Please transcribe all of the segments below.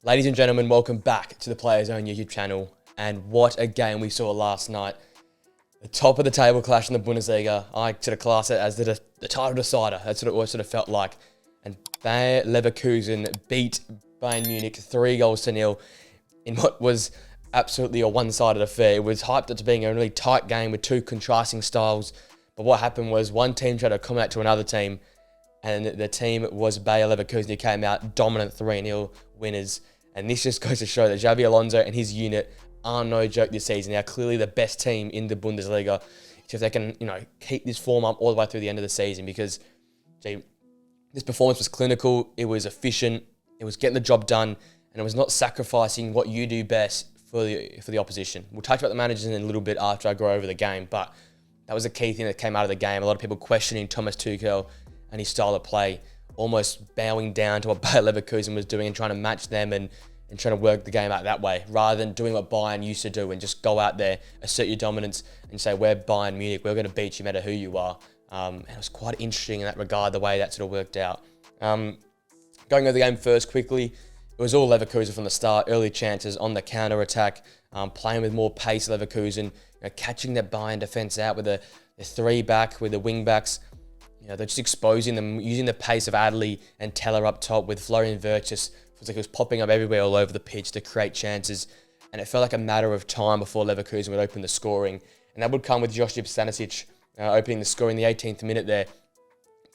Ladies and gentlemen, welcome back to the Players Own YouTube channel. And what a game we saw last night. The top of the table clash in the Bundesliga. I sort of class it as the title decider. That's what it sort of felt like. And Bayer Leverkusen beat Bayern Munich 3-0 in what was absolutely a one-sided affair. It was hyped up to being a really tight game with two contrasting styles. But what happened was one team tried to come out to another team, and the team was Bayer Leverkusen, who came out dominant 3-0 winners. And this just goes to show that Xabi Alonso and his unit are no joke this season. They are clearly the best team in the Bundesliga. If they can, keep this form up all the way through the end of the season, because this performance was clinical, it was efficient, it was getting the job done, and it was not sacrificing what you do best for the opposition. We'll talk about the managers in a little bit after I go over the game, but that was a key thing that came out of the game. A lot of people questioning Thomas Tuchel and his style of play, almost bowing down to what Bayer Leverkusen was doing and trying to match them and trying to work the game out that way, rather than doing what Bayern used to do and just go out there, assert your dominance and say, we're Bayern Munich, we're going to beat you no matter who you are. And it was quite interesting in that regard, the way that sort of worked out. Going over the game first quickly, it was all Leverkusen from the start, early chances on the counter-attack, playing with more pace, Leverkusen, catching their Bayern defence out with the three-back, with the wing-backs. They're just exposing them, using the pace of Adli and Teller up top with Florian Wirtz. It was like he was popping up everywhere all over the pitch to create chances. And it felt like a matter of time before Leverkusen would open the scoring. And that would come with Josip Stanisic opening the score in the 18th minute there.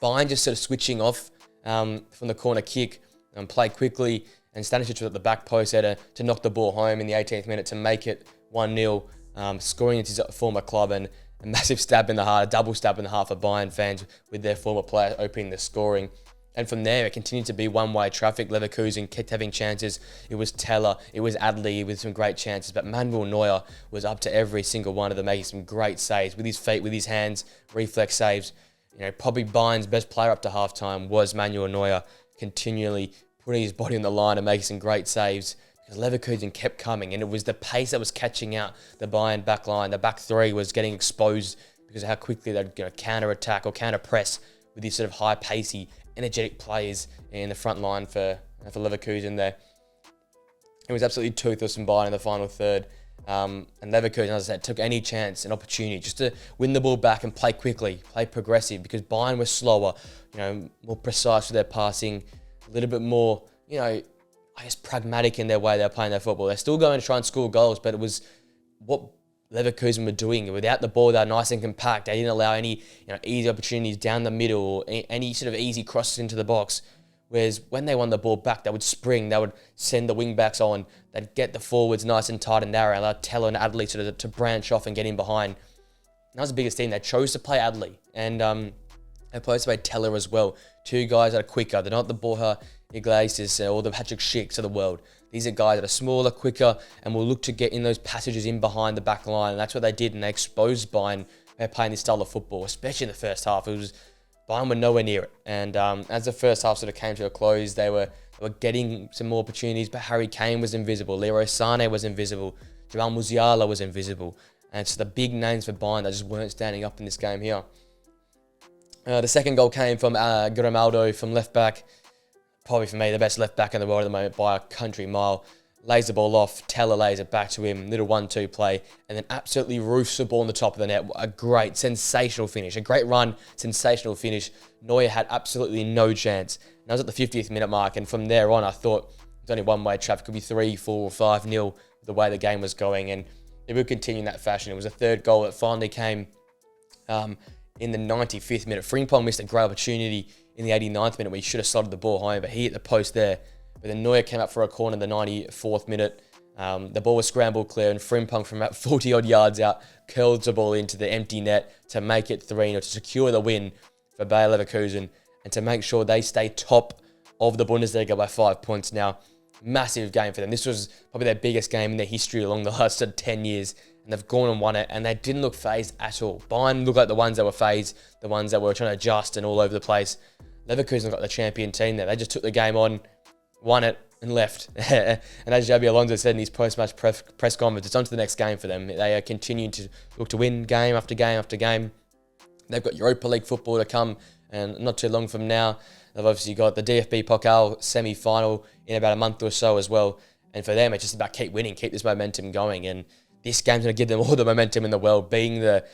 Bayern just sort of switching off from the corner kick and played quickly. And Stanisic was at the back post there to knock the ball home in the 18th minute to make it 1-0, scoring into his former club, and a massive stab in the heart, a double stab in the heart for Bayern fans with their former player opening the scoring. And from there, it continued to be one-way traffic. Leverkusen kept having chances. It was Teller, it was Adli with some great chances, but Manuel Neuer was up to every single one of them, making some great saves with his feet, with his hands, reflex saves. Probably Bayern's best player up to halftime was Manuel Neuer, continually putting his body on the line and making some great saves, because Leverkusen kept coming, and it was the pace that was catching out the Bayern back line. The back three was getting exposed because of how quickly they'd counter-attack or counter-press with these sort of high-pacey, energetic players in the front line for Leverkusen there. It was absolutely toothless from Bayern in the final third. And Leverkusen, as I said, took any chance and opportunity just to win the ball back and play quickly, play progressive, because Bayern was slower, more precise with their passing, a little bit more, pragmatic in their way they're playing their football. They're still going to try and score goals, but it was what Leverkusen were doing. Without the ball, they were nice and compact. They didn't allow any easy opportunities down the middle or any sort of easy crosses into the box. Whereas when they won the ball back, they would spring, they would send the wing backs on, they'd get the forwards nice and tight and narrow, allow Teller and Adli to branch off and get in behind. And that was the biggest thing. They chose to play Adli, and they chose to play Teller as well. Two guys that are quicker. They're not the Borja Iglesias or the Patrick Schicks of the world. These are guys that are smaller, quicker, and will look to get in those passages in behind the back line. And that's what they did, and they exposed Bayern by playing this style of football, especially in the first half. Bayern were nowhere near it. And as the first half sort of came to a close, they were getting some more opportunities, but Harry Kane was invisible. Leroy Sané was invisible. Jamal Musiala was invisible. And it's the big names for Bayern that just weren't standing up in this game here. The second goal came from Grimaldo from left back. Probably for me, the best left back in the world at the moment by a country mile. Lays the ball off, Teller lays it back to him, little 1-2 play, and then absolutely roofs the ball on the top of the net. A great, sensational finish. A great run, sensational finish. Neuer had absolutely no chance. And that was at the 50th minute mark, and from there on, I thought it was only one-way traffic. It could be 3, 4, 5-0 the way the game was going, and it would continue in that fashion. It was a third goal that finally came in the 95th minute. Frimpong missed a great opportunity in the 89th minute where he should have slotted the ball home, but he hit the post there. But then Neuer came up for a corner in the 94th minute. The ball was scrambled clear, and Frimpong from about 40-odd yards out curled the ball into the empty net to make it 3-0, to secure the win for Bayer Leverkusen and to make sure they stay top of the Bundesliga by 5 points now. Massive game for them. This was probably their biggest game in their history along the last 10 years, and they've gone and won it, and they didn't look phased at all. Bayern looked like the ones that were phased, the ones that were trying to adjust and all over the place. Leverkusen got the champion team there. They just took the game on, won it, and left. And as Xabi Alonso said in his post-match press conference, it's on to the next game for them. They are continuing to look to win game after game after game. They've got Europa League football to come, and not too long from now. They've obviously got the DFB Pokal semi-final in about a month or so as well. And for them, it's just about keep winning, keep this momentum going. And this game's going to give them all the momentum in the world, being the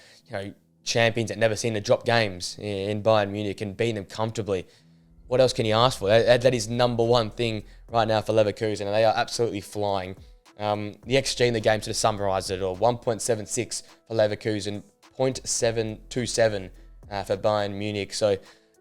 champions that never seem to drop games in Bayern Munich and beating them comfortably. What else can you ask for? That is number one thing right now for Leverkusen, and they are absolutely flying. The XG in the game sort of summarised it all. 1.76 for Leverkusen, 0.727 for Bayern Munich. So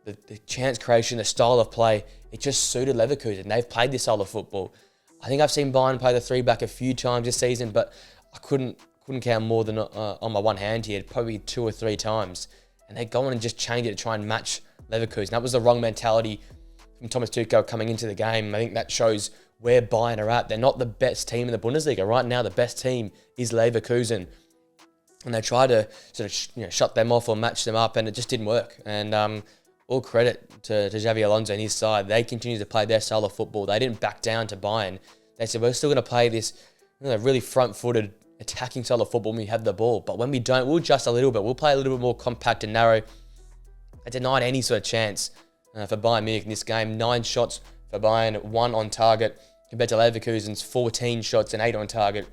the chance creation, the style of play, it just suited Leverkusen. They've played this style of football. I think I've seen Bayern play the three back a few times this season, but I couldn't count more than on my one hand here, probably 2 or 3 times. And they go on and just change it to try and match Leverkusen. That was the wrong mentality from Thomas Tuchel coming into the game. I think that shows where Bayern are at. They're not the best team in the Bundesliga. Right now, the best team is Leverkusen. And they tried to sort of shut them off or match them up, and it just didn't work. And all credit to Xabi Alonso and his side. They continue to play their style of football. They didn't back down to Bayern. They said, we're still going to play this really front-footed, attacking style of football when we have the ball. But when we don't, we'll adjust a little bit. We'll play a little bit more compact and narrow. They denied any sort of chance for Bayern Munich in this game. 9 shots for Bayern, 1 on target, compared to Leverkusen's 14 shots and 8 on target.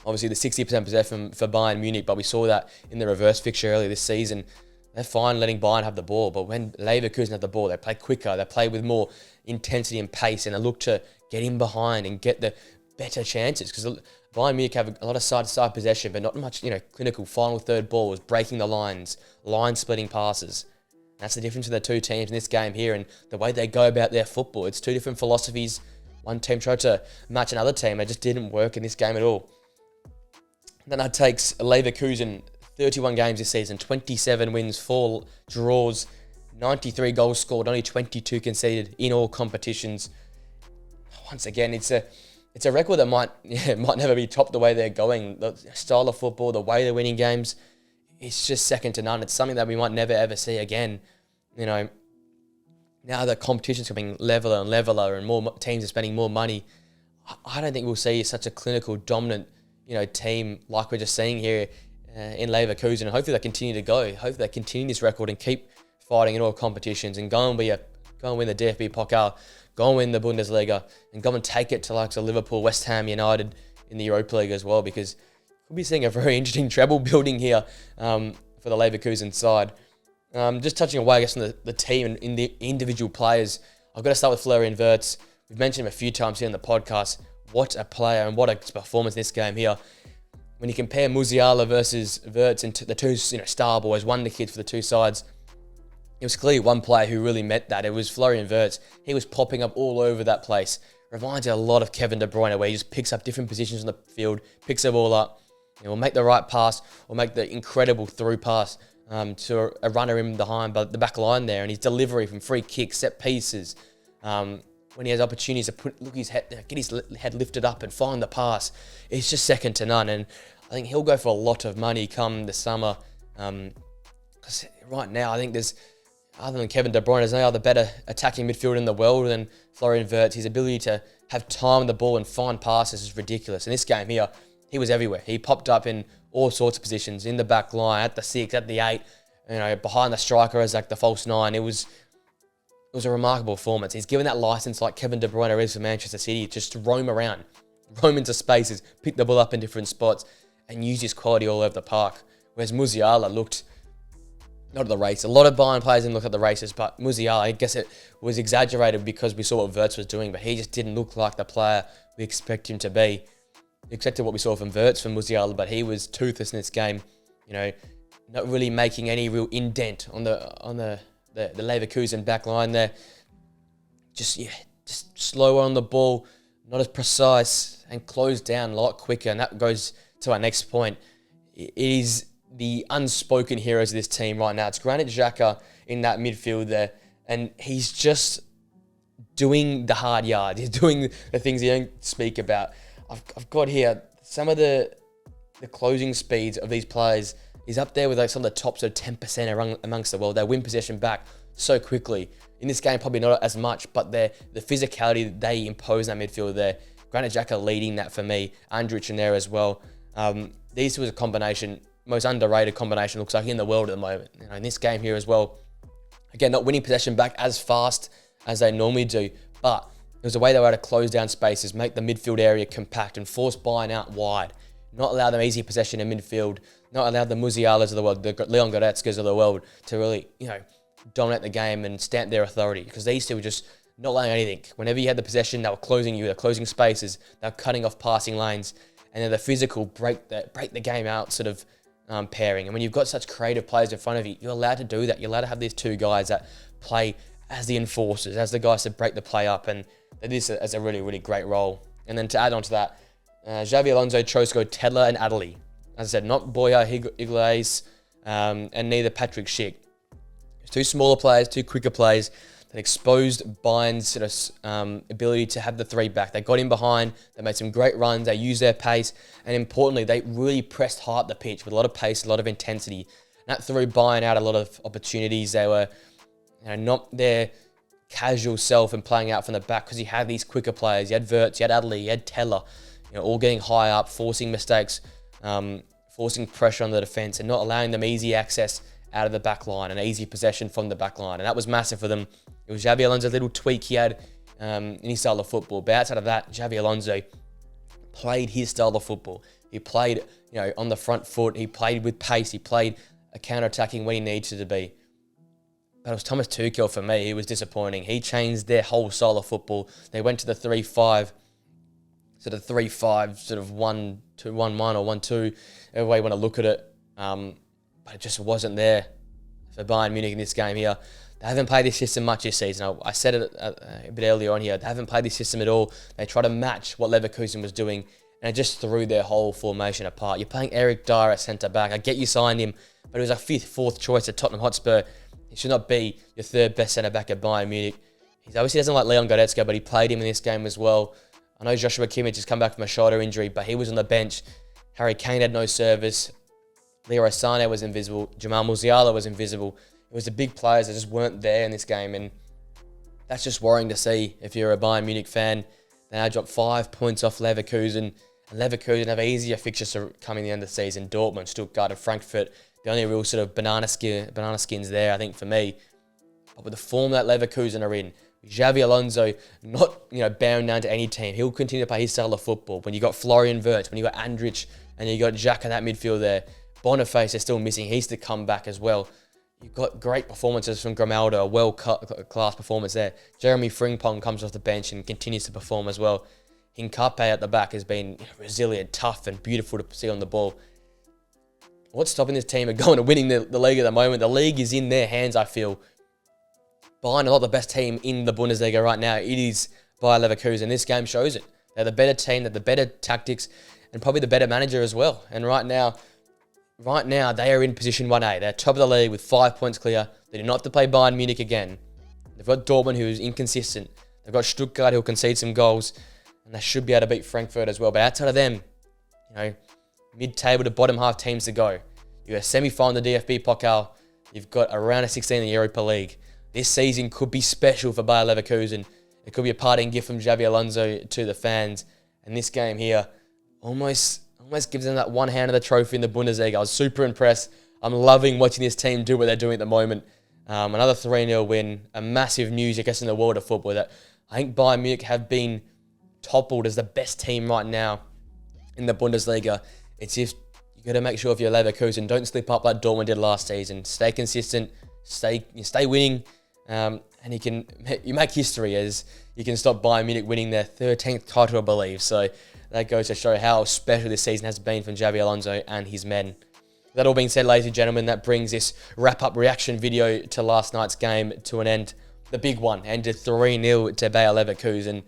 Obviously, the 60% possession for Bayern Munich, but we saw that in the reverse fixture earlier this season. They're fine letting Bayern have the ball, but when Leverkusen have the ball, they play quicker, they play with more intensity and pace, and they look to get in behind and get the better chances. Because Bayern Munich have a lot of side-to-side possession, but not much, clinical final third ball was breaking the lines, line-splitting passes. That's the difference in the two teams in this game here and the way they go about their football. It's two different philosophies. One team tried to match another team. It just didn't work in this game at all. Then that takes Leverkusen 31 games this season, 27 wins, 4 draws, 93 goals scored, only 22 conceded in all competitions. Once again, it's a record that might never be topped the way they're going. The style of football, the way they're winning games, it's just second to none. It's something that we might never ever see again. Now the competition's becoming leveler and leveler, and more teams are spending more money. I don't think we'll see such a clinical, dominant, team like we're just seeing here in Leverkusen. And hopefully they continue to go. Hopefully they continue this record and keep fighting in all competitions and go and win the DFB Pokal, go and win the Bundesliga, and go and take it to like Liverpool, West Ham United in the Europa League as well, because we'll be seeing a very interesting treble building here for the Leverkusen side. Just touching away, I guess, on the team and in the individual players, I've got to start with Florian Wirtz. We've mentioned him a few times here in the podcast. What a player and what a performance in this game here. When you compare Musiala versus Wirtz and the two star boys, wonder kids for the two sides, it was clearly one player who really met that. It was Florian Wirtz. He was popping up all over that place. Reminds you a lot of Kevin De Bruyne, where he just picks up different positions on the field, picks the ball up, will make the right pass or make the incredible through pass to a runner in behind the back line there, and his delivery from free kicks, set pieces, when he has opportunities to get his head lifted up and find the pass, it's just second to none. And I think he'll go for a lot of money come the summer. Because right now, I think other than Kevin De Bruyne, there's no other better attacking midfielder in the world than Florian Wirtz. His ability to have time on the ball and find passes is ridiculous. In this game here, he was everywhere. He popped up in all sorts of positions, in the back line, at the 6, at the 8, behind the striker as like the false 9. It was a remarkable performance. He's given that license like Kevin De Bruyne is for Manchester City, just to roam around, roam into spaces, pick the ball up in different spots, and use his quality all over the park. Whereas Musiala looked not at the race. A lot of Bayern players didn't look at the races, but Musiala, I guess it was exaggerated because we saw what Wirtz was doing, but he just didn't look like the player we expect him to be. We expected what we saw from Wirtz, from Musiala, but he was toothless in this game. Not really making any real indent on the Leverkusen back line there. Just slower on the ball, not as precise, and closed down a lot quicker. And that goes to our next point. It is the unspoken heroes of this team right now. It's Granit Xhaka in that midfield there, and he's just doing the hard yard. He's doing the things you don't speak about. I've got here some of the closing speeds of these players. He's up there with like some of the tops of 10% amongst the world. They win possession back so quickly. In this game, probably not as much, but the physicality that they impose in that midfield there. Granit Xhaka leading that for me. Andrich in there as well. These two was a combination, most underrated combination looks like in the world at the moment. In this game here as well, Again, not winning possession back as fast as they normally do, but it was a way they were able to close down spaces, make the midfield area compact, and force Bayern out wide. Not allow them easy possession in midfield, not allow the Musialas of the world, the Leon Goretzkas of the world to really, dominate the game and stamp their authority, because these two were just not allowing anything. Whenever you had the possession, they were closing you, they're closing spaces, they're cutting off passing lanes, and then the physical break the game out sort of pairing. And when you've got such creative players in front of you, you're allowed to do that. You're allowed to have these two guys that play as the enforcers, as the guys that break the play up, and that is a really, really great role. And then to add on to that, Xabi Alonso chose to go Tedler and Adderley. As I said, not Boya Iglesias and neither Patrick Schick. Two smaller players, two quicker players that exposed Bayern's sort of ability to have the three back. They got in behind, they made some great runs, they used their pace, and importantly, they really pressed hard the pitch with a lot of pace, a lot of intensity. And that threw Bayern out a lot of opportunities. They were not their casual self and playing out from the back, because you had these quicker players. You had Wirtz, you had Adderley, you had Teller, all getting high up, forcing mistakes, forcing pressure on the defence, and not allowing them easy access out of the back line and easy possession from the back line. And that was massive for them. It was Xabi Alonso's little tweak he had in his style of football. But outside of that, Xabi Alonso played his style of football. He played, on the front foot. He played with pace. He played a counter-attacking when he needed to be. But it was Thomas Tuchel for me. He was disappointing. He changed their whole style of football. They went to the 3-5, sort of 1-2, 1-1 or 1-2, every way you want to look at it. But it just wasn't there for Bayern Munich in this game here. They haven't played this system much this season. I said it a bit earlier on here. They haven't played this system at all. They try to match what Leverkusen was doing, and it just threw their whole formation apart. You're playing Eric Dyer at centre-back. I get you signed him, but it was a fifth, fourth choice at Tottenham Hotspur. He should not be your third best centre-back at Bayern Munich. He obviously doesn't like Leon Goretzka, but he played him in this game as well. I know Joshua Kimmich has come back from a shoulder injury, but he was on the bench. Harry Kane had no service. Leroy Sané was invisible. Jamal Musiala was invisible. It was the big players that just weren't there in this game, and that's just worrying to see if you're a Bayern Munich fan. They now dropped 5 points off Leverkusen, and Leverkusen have easier fixtures coming the end of the season. Dortmund, Stuttgart, and Frankfurt, the only real sort of banana skins there, I think, for me. But with the form that Leverkusen are in, Xabi Alonso not bound down to any team. He'll continue to play his style of football. When you got Florian Wirtz, when you got Andrich, and you got Xhaka in that midfield there, Boniface is still missing. He's to come back as well. You've got great performances from Grimaldo, a world-class performance there. Jeremy Frimpong comes off the bench and continues to perform as well. Hincapié at the back has been resilient, tough, and beautiful to see on the ball. What's stopping this team from going and winning the league at the moment? The league is in their hands, I feel. Bayern are not the best team in the Bundesliga right now. It is Bayer Leverkusen. This game shows it. They're the better team, they're the better tactics, and probably the better manager as well. And right now, they are in position 1A. They're top of the league with 5 points clear. They do not have to play Bayern Munich again. They've got Dortmund, who is inconsistent. They've got Stuttgart, who will concede some goals. And they should be able to beat Frankfurt as well. But outside of them, mid-table to bottom half teams to go. You've got a semi-final in the DFB Pokal. You've got a round of 16 in the Europa League. This season could be special for Bayer Leverkusen. It could be a parting gift from Xabi Alonso to the fans. And this game here almost gives them that one hand of the trophy in the Bundesliga. I was super impressed. I'm loving watching this team do what they're doing at the moment. Another 3-0 win. A massive news, I guess, in the world of football that I think Bayern Munich have been toppled as the best team right now in the Bundesliga. It's just, you got to make sure if you're Leverkusen, don't slip up like Dortmund did last season. Stay consistent, stay winning, and you make history as you can stop Bayern Munich winning their 13th title, I believe. So that goes to show how special this season has been from Xabi Alonso and his men. That all being said, ladies and gentlemen, that brings this wrap-up reaction video to last night's game to an end. The big one ended 3-0 to Bayer Leverkusen.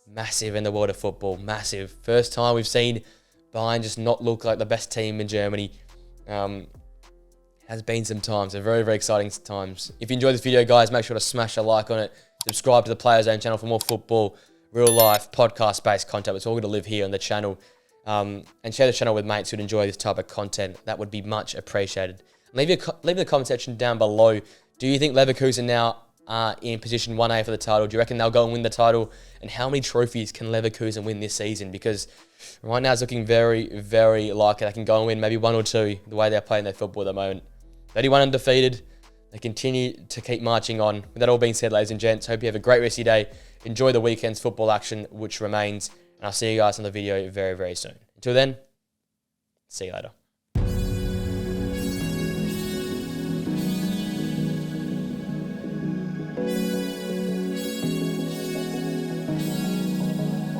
Massive in the world of football, massive. First time we've seen Bayern just not look like the best team in Germany. Has been some times, so very, very exciting times. If you enjoyed this video, guys, make sure to smash a like on it. Subscribe to the Player Zone channel for more football, real life, podcast-based content. It's all going to live here on the channel. And share the channel with mates who'd enjoy this type of content. That would be much appreciated. Leave in the comment section down below. Do you think Leverkusen now are in position 1A for the title? Do you reckon they'll go and win the title? And how many trophies can Leverkusen win this season? Because right now it's looking very, very likely they can go and win maybe one or two the way they're playing their football at the moment. 31 undefeated. They continue to keep marching on. With that all being said, ladies and gents, hope you have a great rest of your day. Enjoy the weekend's football action, which remains. And I'll see you guys on the video very, very soon. Until then, see you later.